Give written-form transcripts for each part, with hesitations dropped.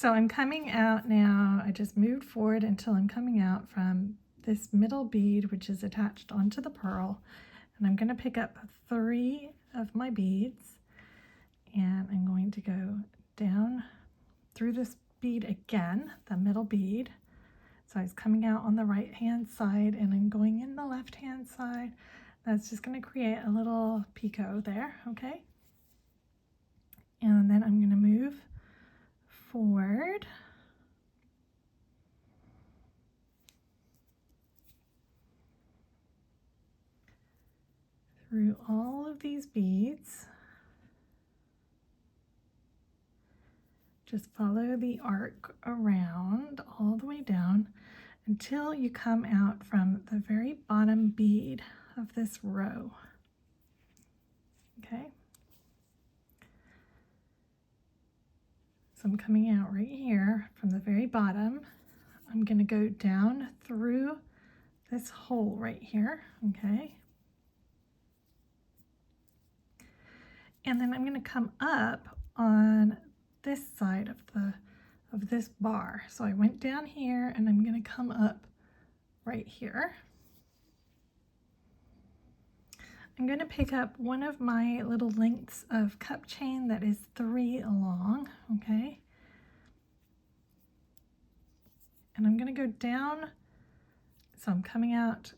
So I'm coming out now. I just moved forward until I'm coming out from this middle bead, which is attached onto the pearl. And I'm going to pick up 3 of my beads, and I'm going to go down through this bead again, the middle bead. So I was coming out on the right hand side and I'm going in the left hand side. That's just going to create a little pico there, okay? And then I'm going to move forward. Through all of these beads. Just follow the arc around all the way down until you come out from the very bottom bead of this row. Okay? So I'm coming out right here from the very bottom. I'm going to go down through this hole right here, okay? And then I'm going to come up on this side of this bar. So I went down here and I'm going to come up right here. I'm going to pick up one of my little lengths of cup chain that is 3 along, okay? And I'm going to go down, so I'm coming out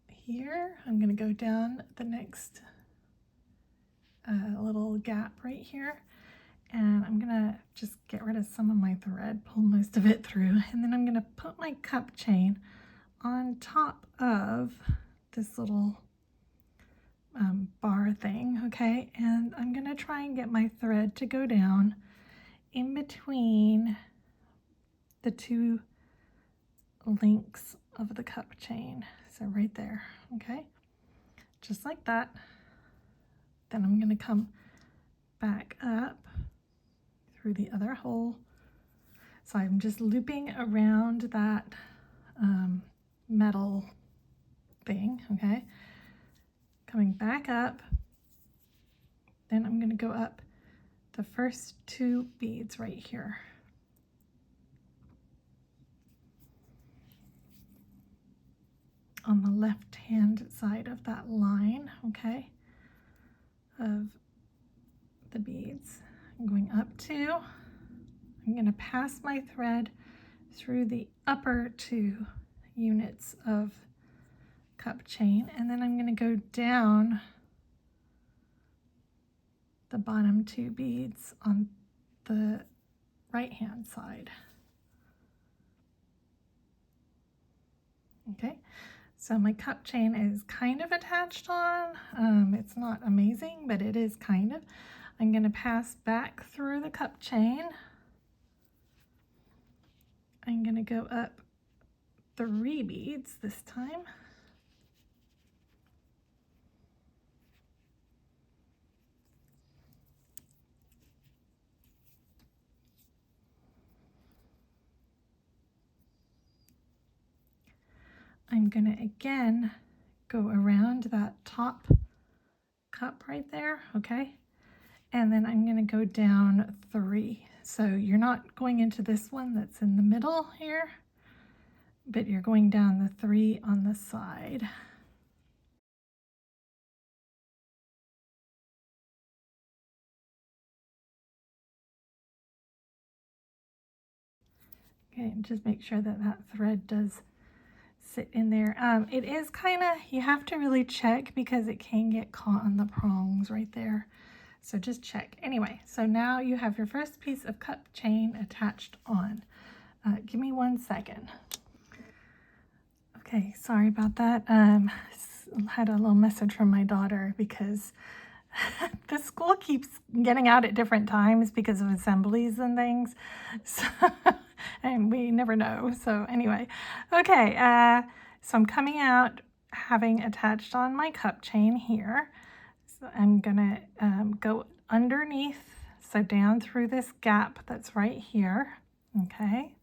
here. I'm going to go down the next little gap right here. And I'm gonna just get rid of some of my thread, pull most of it through, and then I'm gonna put my cup chain on top of this little bar thing, okay? And I'm gonna try and get my thread to go down in between the 2 links of the cup chain. So right there, okay? Just like that. Then I'm gonna come back up through the other hole. So I'm just looping around that metal thing, okay? Coming back up, then I'm going to go up the first 2 beads right here. On the left hand side of that line, okay, of the beads. I'm going up 2. I'm going to pass my thread through the upper 2 units of cup chain, and then I'm going to go down the bottom 2 beads on the right hand side. Okay, so my cup chain is kind of attached on. It's not amazing, but it is kind of. I'm going to pass back through the cup chain. I'm going to go up 3 beads this time. I'm going to again go around that top cup right there, okay? And then I'm going to go down 3. So you're not going into this one that's in the middle here, but you're going down the 3 on the side. Okay, and just make sure that that thread does sit in there. It is kind of, you have to really check because it can get caught on the prongs right there. So just check. Anyway, so now you have your first piece of cup chain attached on. Give me 1 second. Okay, sorry about that. Had a little message from my daughter because the school keeps getting out at different times because of assemblies and things. So, and we never know. So anyway, okay, so I'm coming out having attached on my cup chain here. So I'm gonna go underneath, so down through this gap that's right here, okay?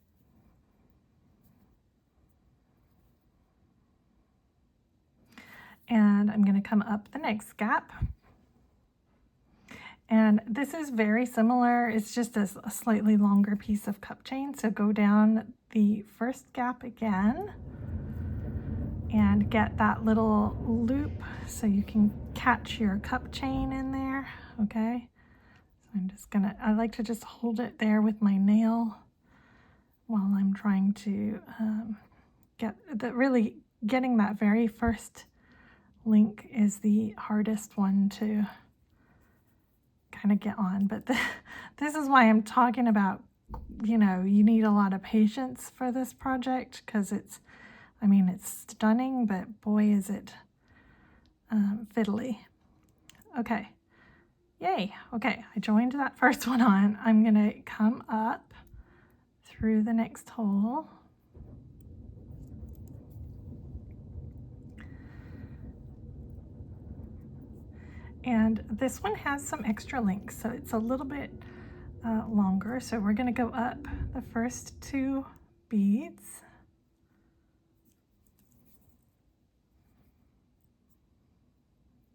And I'm gonna come up the next gap. And this is very similar. It's just a slightly longer piece of cup chain. So go down the first gap again and get that little loop so you can catch your cup chain in there, okay? So I'm just gonna, I like to just hold it there with my nail while I'm trying to getting that very first link is the hardest one to kind of get on. But this is why I'm talking about, you know, you need a lot of patience for this project, because it's, I mean, it's stunning, but boy, is it fiddly. Okay, yay. Okay, I joined that first one on. I'm gonna come up through the next hole. And this one has some extra links, so it's a little bit longer. So we're gonna go up the first 2 beads.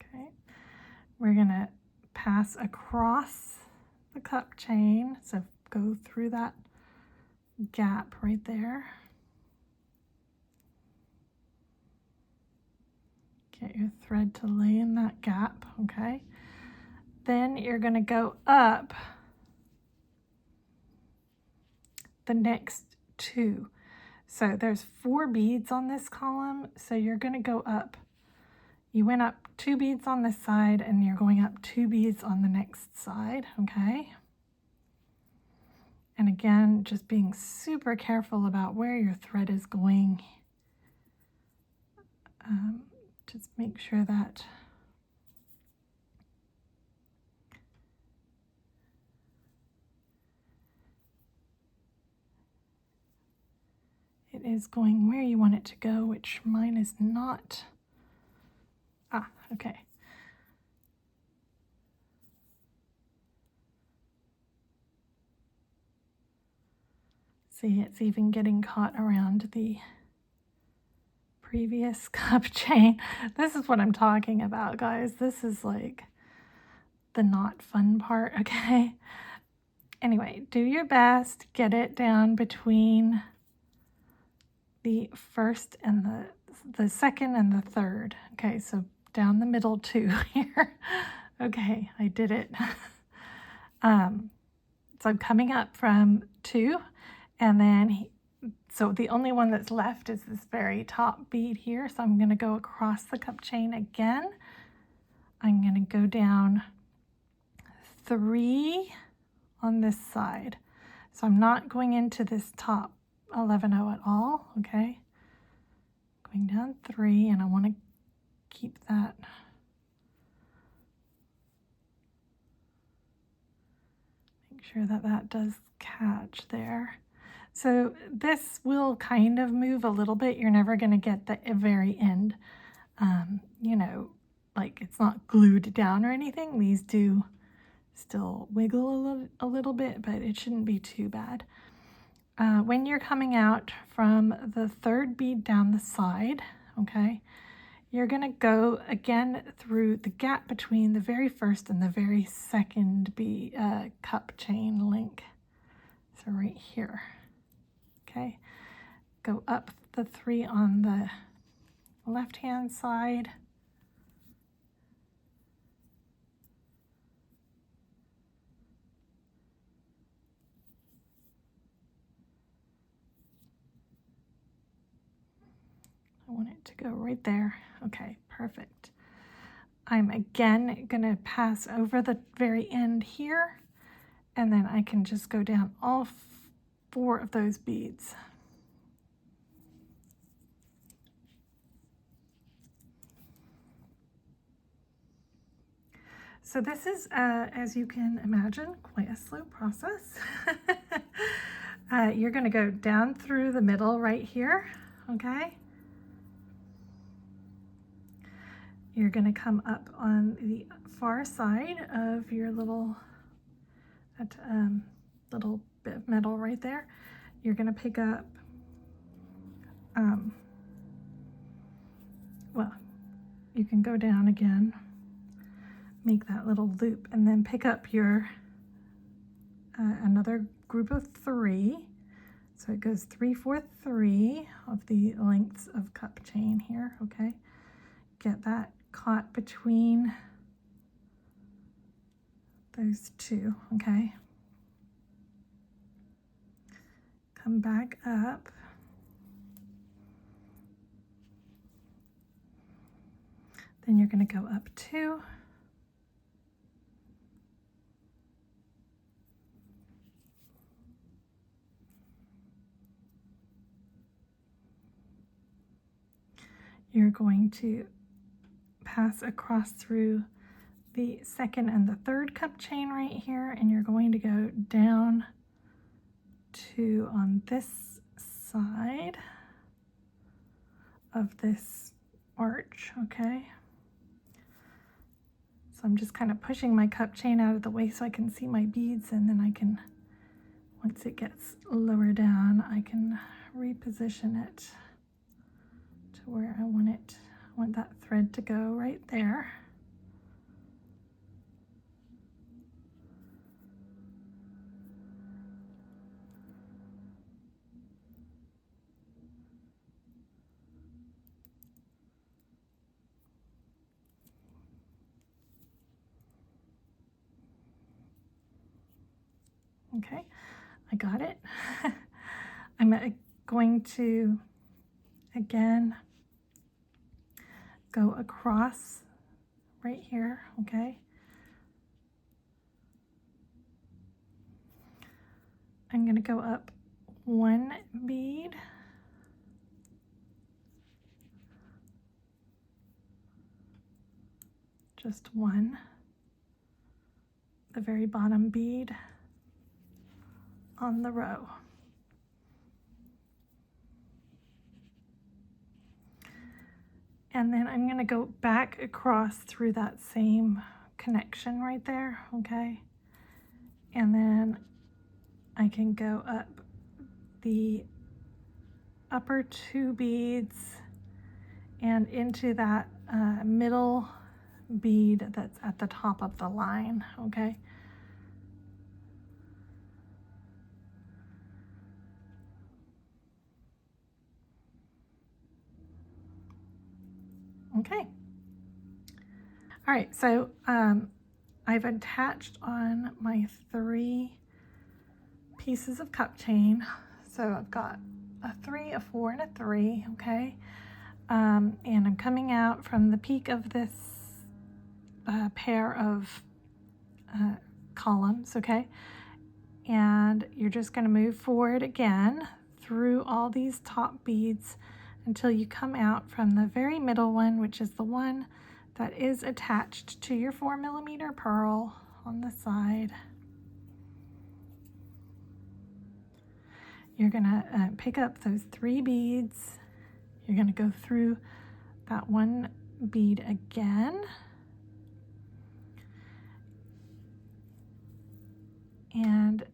Okay, we're gonna pass across the cup chain, so go through that gap right there. Get your thread to lay in that gap, okay? Then you're gonna go up the next 2. So there's 4 beads on this column, so you're gonna go up. You went up 2 beads on this side and you're going up 2 beads on the next side, okay? And again, just being super careful about where your thread is going. Just make sure that it is going where you want it to go, which mine is not. Ah, okay. See, it's even getting caught around the previous cup chain. This is what I'm talking about, guys. This is like the not fun part, okay? Anyway, do your best, get it down between the first and the second and the third. Okay, so down the middle 2 here. Okay, I did it. So I'm coming up from 2, and then so the only one that's left is this very top bead here. So I'm going to go across the cup chain again. I'm going to go down 3 on this side. So I'm not going into this top 11-0 at all, okay? Going down 3, and I want to keep that. Make sure that that does catch there. So this will kind of move a little bit. You're never going to get the very end, you know, like it's not glued down or anything. These do still wiggle a little bit, but it shouldn't be too bad. When you're coming out from the 3rd bead down the side, okay, you're going to go again through the gap between the very first and the very second cup chain link. So right here. Okay, go up the 3 on the left hand side. I want it to go right there. Okay, perfect. I'm again going to pass over the very end here, and then I can just go down all 4 of those beads. So this is, as you can imagine, quite a slow process. You're going to go down through the middle right here, okay? You're going to come up on the far side of your little bit of metal right there. You're going to pick up, well, you can go down again, make that little loop, and then pick up your another group of 3. So it goes 3, 4, 3 of the lengths of cup chain here, okay? Get that caught between those 2, okay? Come back up. Then you're going to go up 2. You're going to pass across through the 2nd and the 3rd cup chain right here, and you're going to go down to on this side of this arch, okay? So I'm just kind of pushing my cup chain out of the way so I can see my beads, and then I can, once it gets lower down, I can reposition it to where I want it. I want that thread to go right there. Okay, I got it. I'm going to, again, go across right here, okay? I'm going to go up 1 bead. Just 1. The very bottom bead on the row. And then I'm going to go back across through that same connection right there, okay? And then I can go up the upper 2 beads and into that middle bead that's at the top of the line, okay? Okay. All right, so I've attached on my 3 pieces of cup chain. So I've got a 3, a 4, and a 3, okay? And I'm coming out from the peak of this pair of columns, okay? And you're just going to move forward again through all these top beads until you come out from the very middle one, which is the one that is attached to your 4mm pearl on the side. You're going to pick up those 3 beads. You're going to go through that 1 bead again. And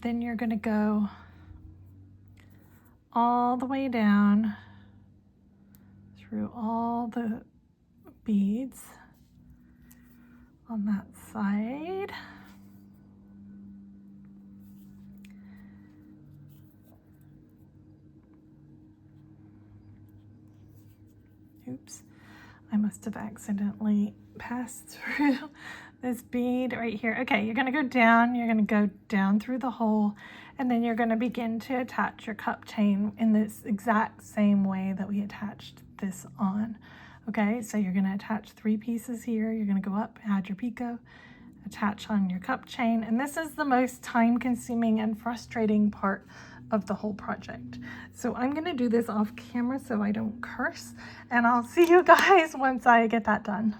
then you're going to go all the way down through all the beads on that side. Oops, I must have accidentally passed through this bead right here. Okay, you're going to go down, you're going to go down through the hole, and then you're going to begin to attach your cup chain in this exact same way that we attached this on. Okay, so you're going to attach 3 pieces here, you're going to go up, add your pico, attach on your cup chain, and this is the most time-consuming and frustrating part of the whole project. So I'm going to do this off camera so I don't curse, and I'll see you guys once I get that done.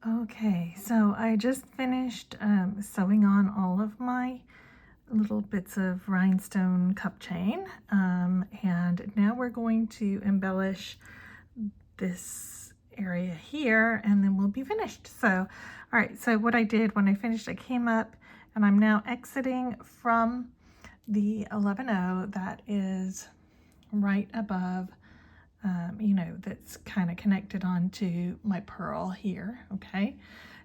Okay, so I just finished sewing on all of my little bits of rhinestone cup chain, and now we're going to embellish this area here, and then we'll be finished. So, all right, so what I did when I finished, I came up and I'm now exiting from the 11-0 that is right above, you know, that that's kind of connected onto my pearl here, okay?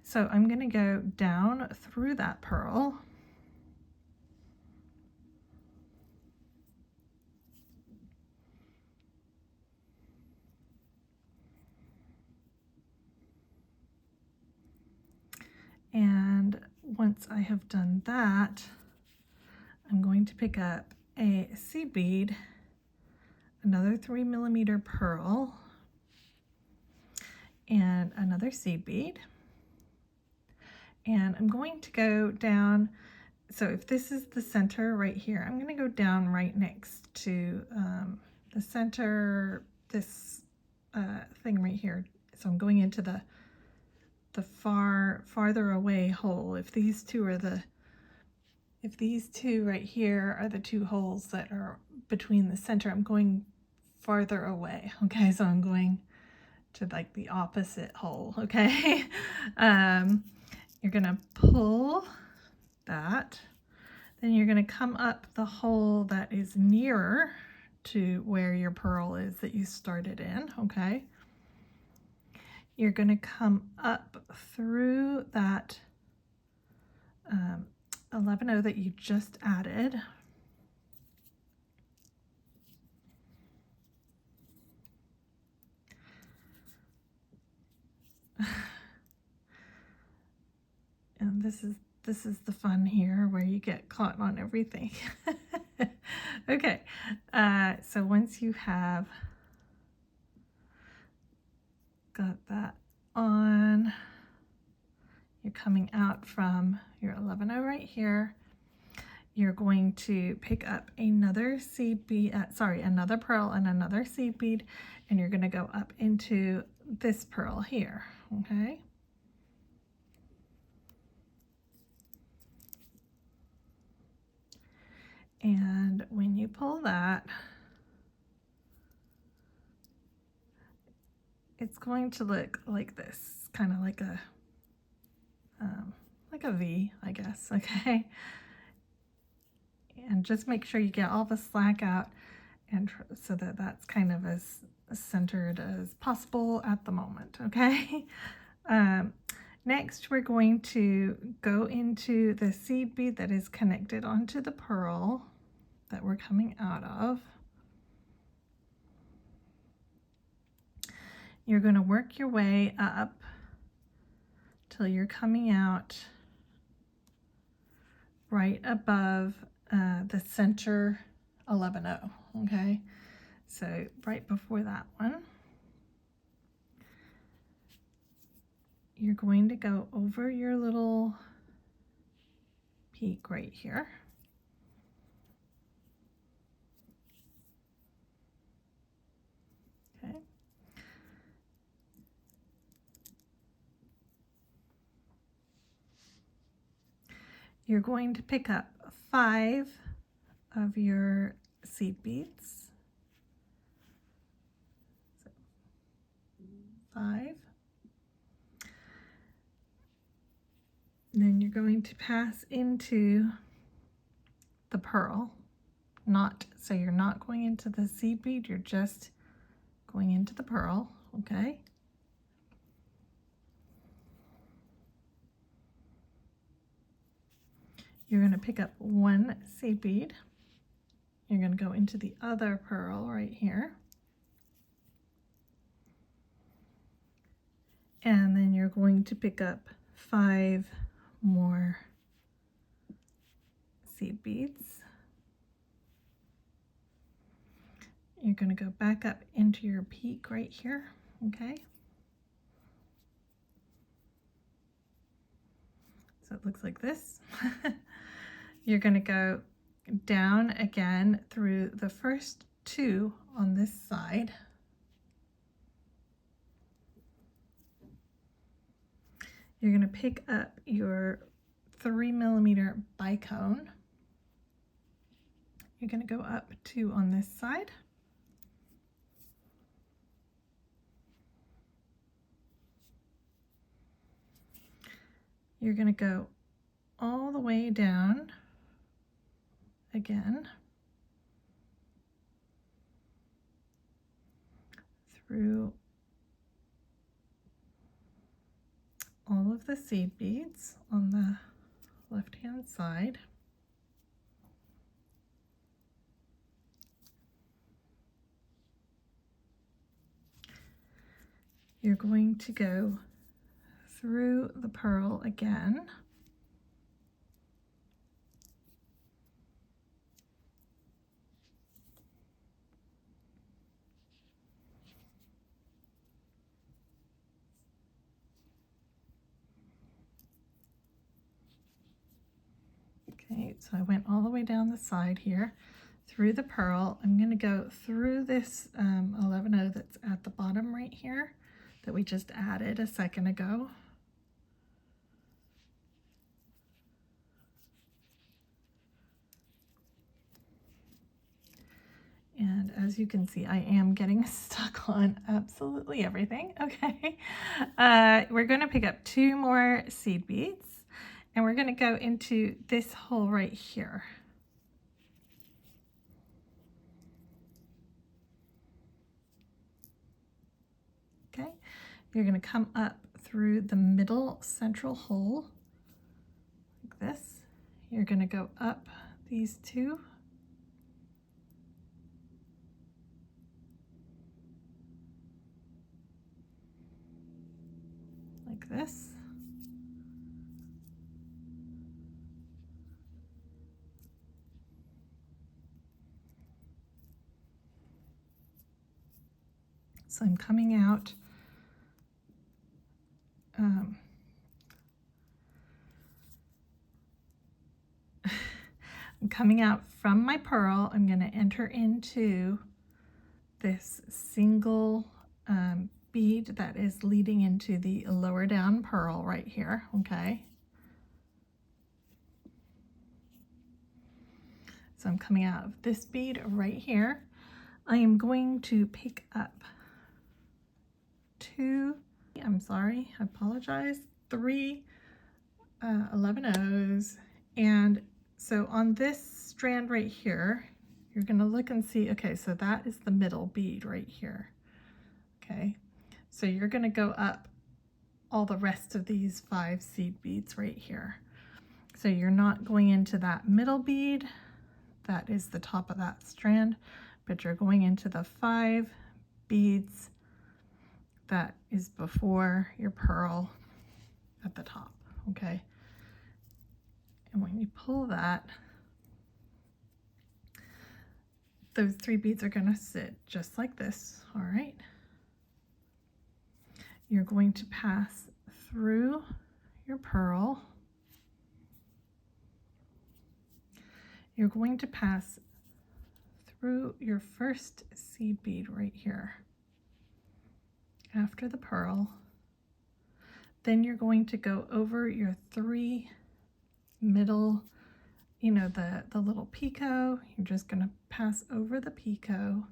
So I'm going to go down through that pearl. And once I have done that, I'm going to pick up a seed bead, another 3mm pearl, and another seed bead. And I'm going to go down, so if this is the center right here, I'm going to go down right next to the center, this thing right here. So I'm going into the farther away hole. If these two right here are the two holes that are between the center, I'm going farther away. Okay, so I'm going to like the opposite hole. Okay. You're gonna pull that, then you're gonna come up the hole that is nearer to where your pearl is that you started in. Okay. You're going to come up through that 11-0 that you just added. And this is the fun here where you get caught on everything. Okay, so once you have got that on, you're coming out from your 11-0 right here. You're going to pick up another seed bead, another pearl and another seed bead, and you're going to go up into this pearl here, okay? And when you pull that, it's going to look like this, kind of like a V, I guess, okay? And just make sure you get all the slack out, and so that that's kind of as centered as possible at the moment, okay? Next, we're going to go into the seed bead that is connected onto the pearl that we're coming out of. You're going to work your way up till you're coming out right above the center 11-0, okay? So right before that one, you're going to go over your little peak right here. Okay. You're going to pick up 5 of your seed beads. So 5. And then you're going to pass into the pearl. So you're not going into the seed bead, you're just going into the pearl, okay? You're going to pick up 1 seed bead. You're going to go into the other pearl right here. And then you're going to pick up 5 more seed beads. You're going to go back up into your peak right here, okay? So it looks like this. You're going to go down again through the first 2 on this side. You're going to pick up your 3mm bicone. You're going to go up 2 on this side. You're going to go all the way down again through the seed beads on the left-hand side. You're going to go through the pearl again. Okay, so I went all the way down the side here through the pearl. I'm going to go through this 11-0 that's at the bottom right here that we just added a second ago. And as you can see, I am getting stuck on absolutely everything. Okay, we're going to pick up 2 more seed beads and we're going to go into this hole right here. Okay, you're going to come up through the middle central hole like this. You're going to go up these 2. Like this. So I'm coming out I'm coming out from my pearl. I'm going to enter into this single bead that is leading into the lower down pearl right here. Okay. So I'm coming out of this bead right here. I am going to pick up 2, I'm sorry, I apologize, 3 11-0s. And so on this strand right here, you're going to look and see, okay, so that is the middle bead right here. Okay, so you're going to go up all the rest of these 5 seed beads right here. So you're not going into that middle bead, that is the top of that strand, but you're going into the 5 beads that is before your pearl at the top. Okay, and when you pull that, those 3 beads are going to sit just like this. All right, you're going to pass through your pearl. You're going to pass through your first seed bead right here after the pearl. Then you're going to go over your 3 middle, you know, the little pico. You're just going to pass over the pico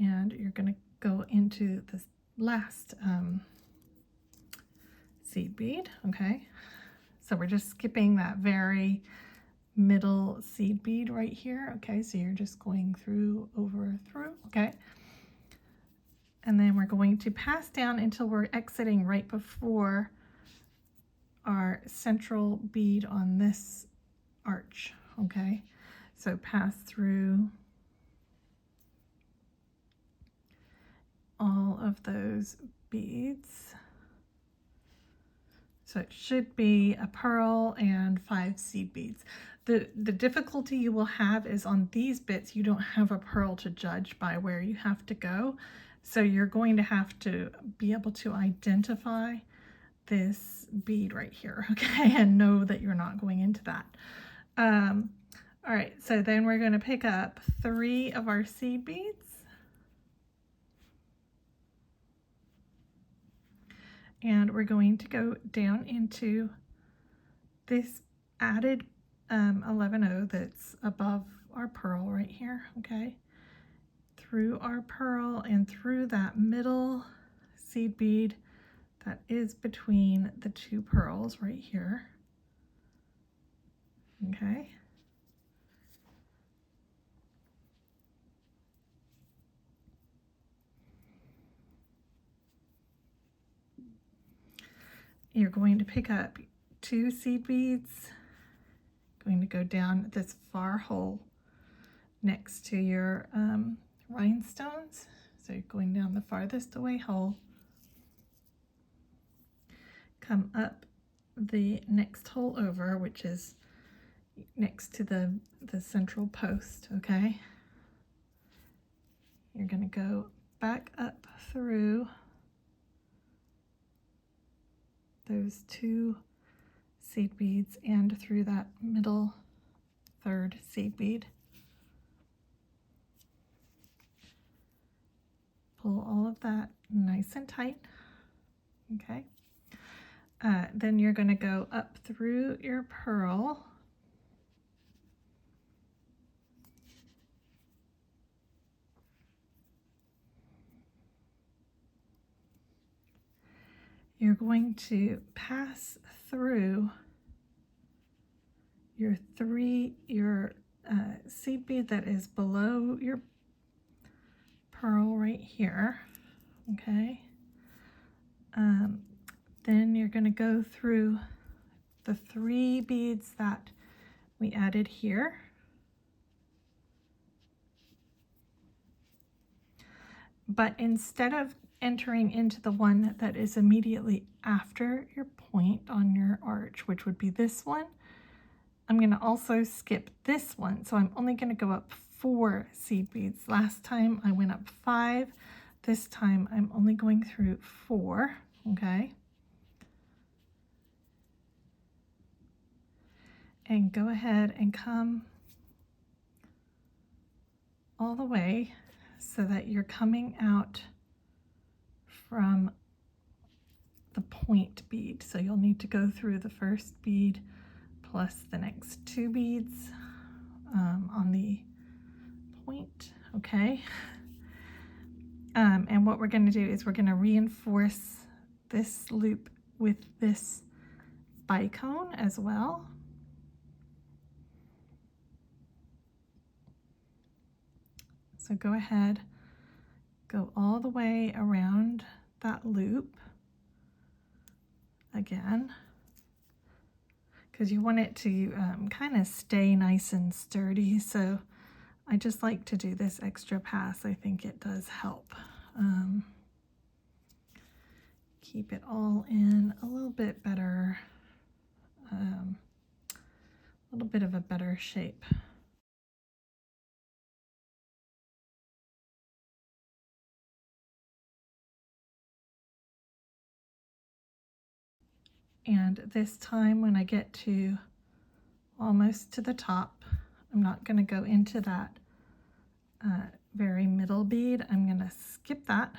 and you're going to go into this last seed bead. Okay, so we're just skipping that very middle seed bead right here. Okay, so you're just going through, over, through. Okay, and then we're going to pass down until we're exiting right before our central bead on this arch. Okay, so pass through all of those beads. So it should be a pearl and 5 seed beads. The difficulty you will have is on these bits, you don't have a pearl to judge by where you have to go. So you're going to have to be able to identify this bead right here, okay, and know that you're not going into that. All right, so then we're going to pick up 3 of our seed beads. And we're going to go down into this added 11-0 that's above our pearl right here, okay? Through our pearl and through that middle seed bead that is between the 2 pearls right here, okay? you're going to pick up 2 seed beads, going to go down this far hole next to your rhinestones. So you're going down the farthest away hole, come up the next hole over, which is next to the central post, okay? You're going to go back up through those 2 seed beads and through that middle 3rd seed bead. Pull all of that nice and tight, okay? Then you're going to go up through your pearl. You're going to pass through your seed bead that is below your pearl right here, okay? Then you're going to go through the 3 beads that we added here. But instead of entering into the one that is immediately after your point on your arch, which would be this one, I'm going to also skip this one. So I'm only going to go up 4 seed beads. Last time I went up 5. This time I'm only going through 4, okay? And go ahead and come all the way so that you're coming out from the point bead. So you'll need to go through the first bead plus the next 2 beads on the point, okay? And what we're going to do is we're going to reinforce this loop with this bicone as well. So go ahead, go all the way around that loop again, because you want it to kind of stay nice and sturdy. So I just like to do this extra pass. I think it does help keep it all in a little bit better, a little bit of a better shape. And this time when I get to almost to the top, I'm not going to go into that very middle bead. I'm going to skip that.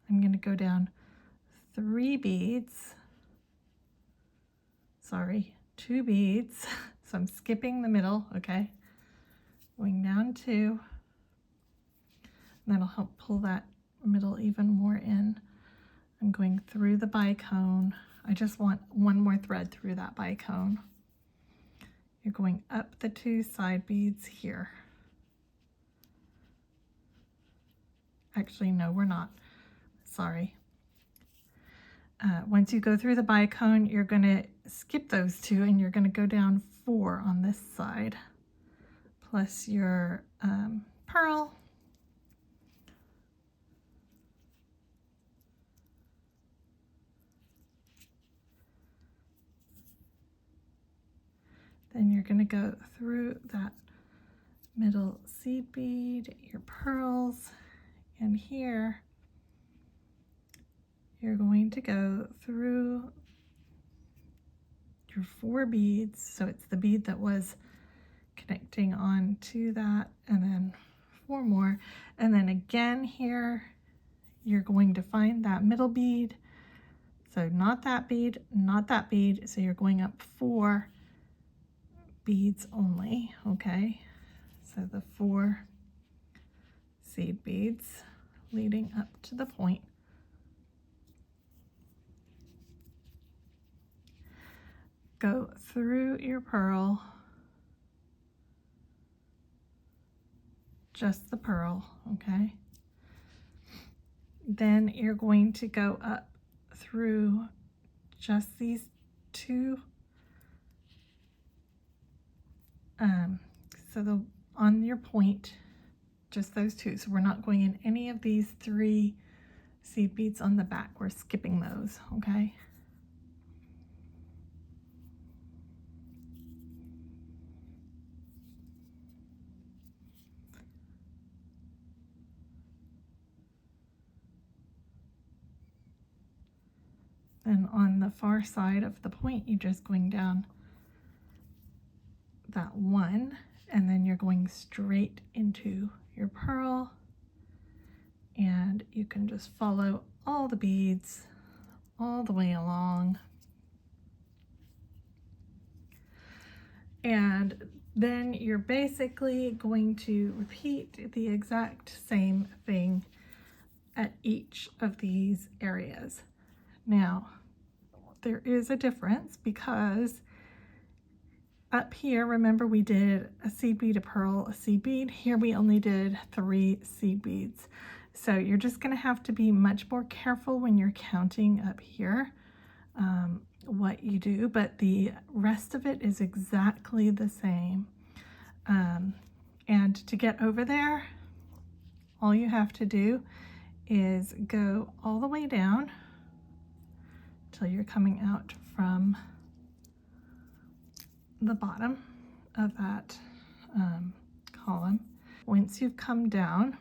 I'm going to go down 3 beads. Sorry, 2 beads. So I'm skipping the middle, okay? Going down 2. And that'll help pull that middle even more in. I'm going through the bicone. I just want one more thread through that bicone. You're going up the 2 side beads here. Actually, no, we're not. Sorry. Once you go through the bicone, you're going to skip those 2 and you're going to go down 4 on this side, plus your pearl. Then you're going to go through that middle seed bead, your pearls, and here you're going to go through your 4 beads. So it's the bead that was connecting on to that, and then 4 more. And then again here, you're going to find that middle bead. So not that bead, not that bead. So you're going up 4 beads only, okay? So the 4 seed beads leading up to the point. Go through your pearl, just the pearl, okay? Then you're going to go up through just these two. So on your point, just those two. So we're not going in any of these 3 seed beads on the back. We're skipping those, okay? Then on the far side of the point, you're just going down that 1, and then you're going straight into your pearl, and you can just follow all the beads all the way along. And then you're basically going to repeat the exact same thing at each of these areas. Now, there is a difference because up here, remember we did a seed bead, a pearl, a seed bead. Here we only did 3 seed beads. So you're just going to have to be much more careful when you're counting up here what you do, but the rest of it is exactly the same. And to get over there, all you have to do is go all the way down till you're coming out from the bottom of that column. Once you've come down,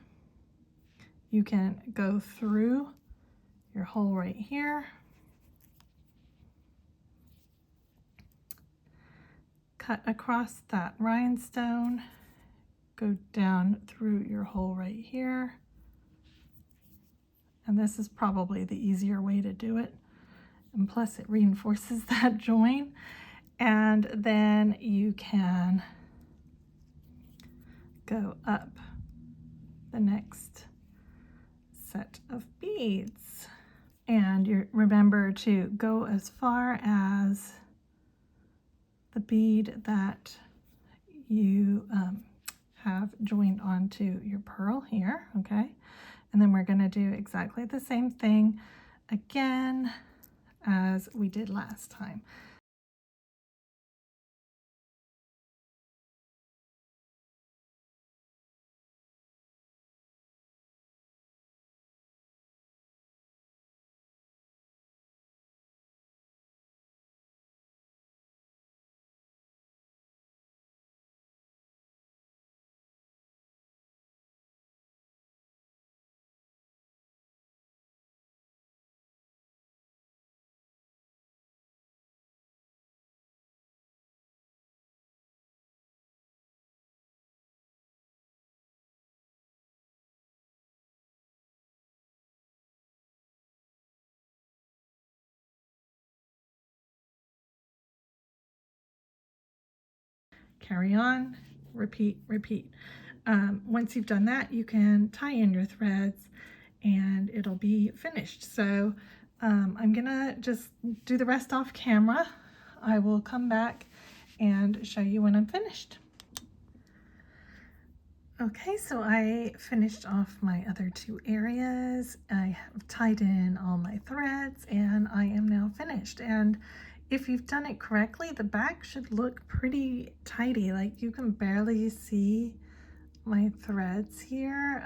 you can go through your hole right here, cut across that rhinestone, go down through your hole right here, and this is probably the easier way to do it, and plus it reinforces that join. And then you can go up the next set of beads, and you remember to go as far as the bead that you have joined onto your pearl here, okay? And then we're going to do exactly the same thing again as we did last time. Carry on, repeat, repeat. Once you've done that, you can tie in your threads and it'll be finished. So I'm gonna just do the rest off camera. I will come back and show you when I'm finished. Okay, so I finished off my other 2 areas. I have tied in all my threads and I am now finished. And if you've done it correctly, the back should look pretty tidy. Like you can barely see my threads here.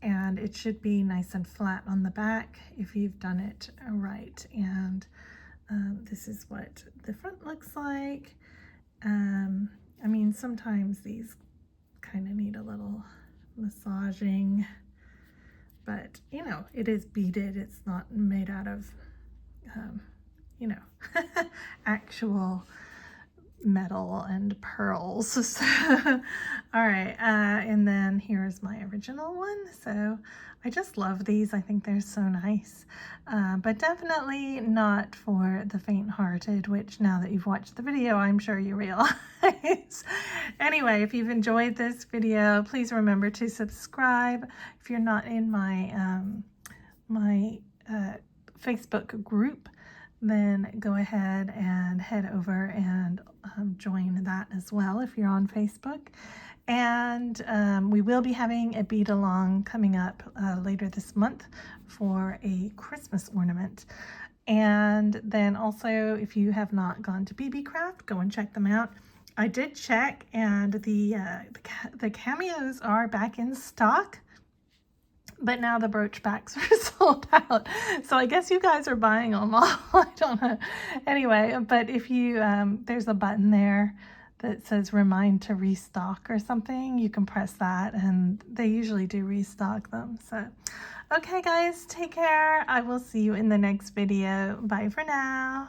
And it should be nice and flat on the back if you've done it right. And this is what the front looks like. I mean, sometimes these kind of need a little massaging, but you know, it is beaded. It's not made out of, you know, actual metal and pearls. So, all right, and then here's my original one. So I just love these. I think they're so nice, but definitely not for the faint-hearted, which now that you've watched the video, I'm sure you realize. Anyway, if you've enjoyed this video, please remember to subscribe. If you're not in my Facebook group, then go ahead and head over and join that as well if you're on Facebook. And we will be having a bead along coming up later this month for a Christmas ornament. And then also, if you have not gone to Beebeecraft, go and check them out. I did check, and the cameos are back in stock, but now the brooch backs are sold out. So I guess you guys are buying them all. I don't know. Anyway, but if you, there's a button there that says remind to restock or something. You can press that, and they usually do restock them. So, okay guys, take care. I will see you in the next video. Bye for now.